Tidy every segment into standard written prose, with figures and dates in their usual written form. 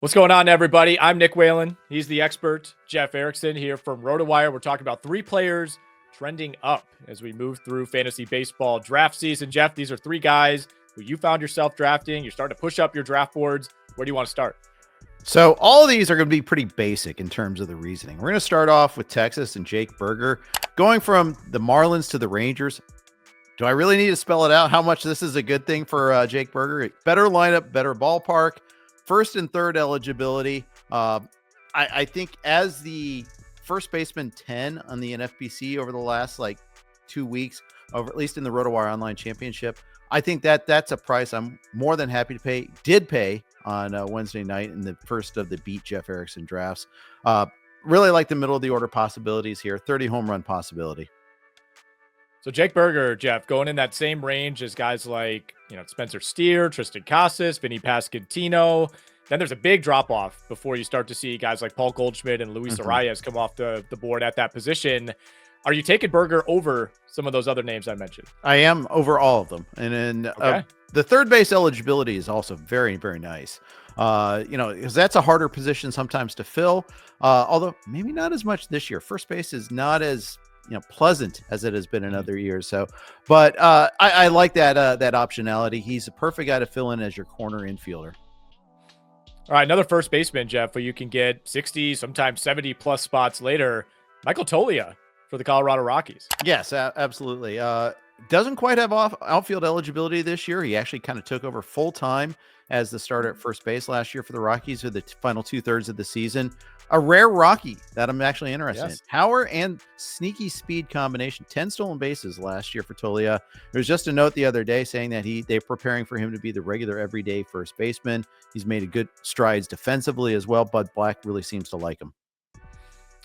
What's going on, everybody? I'm Nick Whalen. He's the expert, Jeff Erickson, here from RotoWire. We're talking about three players trending up as we move through fantasy baseball draft season. Jeff, these are three guys who you found yourself drafting. You're starting to push up your draft boards. Where do you want to start? So all of these are going to be pretty basic in terms of the reasoning. We're going to start off with Texas and Jake Berger. Going from the Marlins to the Rangers. Do I really need to spell it out how much this is a good thing for Jake Berger? Better lineup, better ballpark, first and third eligibility. I think as the first baseman 10 on the NFBC over the last 2 weeks, over at least in the RotoWire Online Championship, I think that's a price I'm more than happy to pay. Did pay on Wednesday night in the first of the Beat Jeff Erickson drafts. Really like the middle of the order possibilities here. 30 home run possibility. So Jake Berger, Jeff, going in that same range as guys like, Spencer Steer, Tristan Casas, Vinny Pasquantino. Then there's a big drop off before you start to see guys like Paul Goldschmidt and Luis Arias come off the board at that position. Are you taking Berger over some of those other names I mentioned? I am over all of them. And then the third base eligibility is also very, very nice. Because that's a harder position sometimes to fill. Although maybe not as much this year. First base is not as pleasant as it has been in other years. So, but I like that optionality. He's a perfect guy to fill in as your corner infielder. All right, another first baseman, Jeff, where you can get 60, sometimes 70 plus spots later. Michael Toglia for the Colorado Rockies. Yes, absolutely. Doesn't quite have outfield eligibility this year. He actually kind of took over full time as the starter at first base last year for the Rockies for the final 2/3 of the season. A rare Rocky that I'm actually interested in. Power and sneaky speed combination. 10 stolen bases last year for Toglia. There was just a note the other day saying that they're preparing for him to be the regular everyday first baseman. He's made a good strides defensively as well. Bud Black really seems to like him.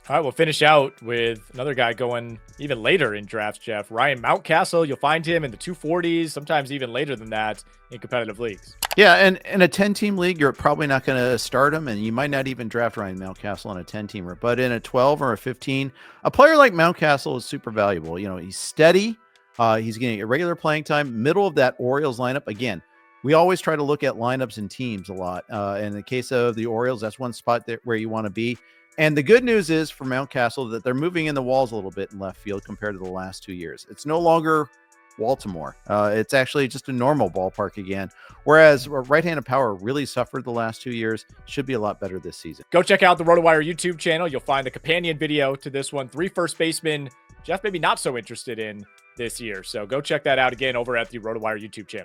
All right, we'll finish out with another guy going even later in drafts, Jeff. Ryan Mountcastle, you'll find him in the 240s, sometimes even later than that in competitive leagues. Yeah, and in a 10-team league, you're probably not going to start him, and you might not even draft Ryan Mountcastle on a 10-teamer. But in a 12 or a 15, a player like Mountcastle is super valuable. He's steady. He's getting a regular playing time, middle of that Orioles lineup. Again, we always try to look at lineups and teams a lot. In the case of the Orioles, that's one spot where you want to be. And the good news is for Mountcastle that they're moving in the walls a little bit in left field compared to the last 2 years. It's no longer Baltimore. It's actually just a normal ballpark again. Whereas right-handed power really suffered the last 2 years. Should be a lot better this season. Go check out the RotoWire YouTube channel. You'll find the companion video to this one. 3 first basemen Jeff maybe not so interested in this year. So go check that out again over at the RotoWire YouTube channel.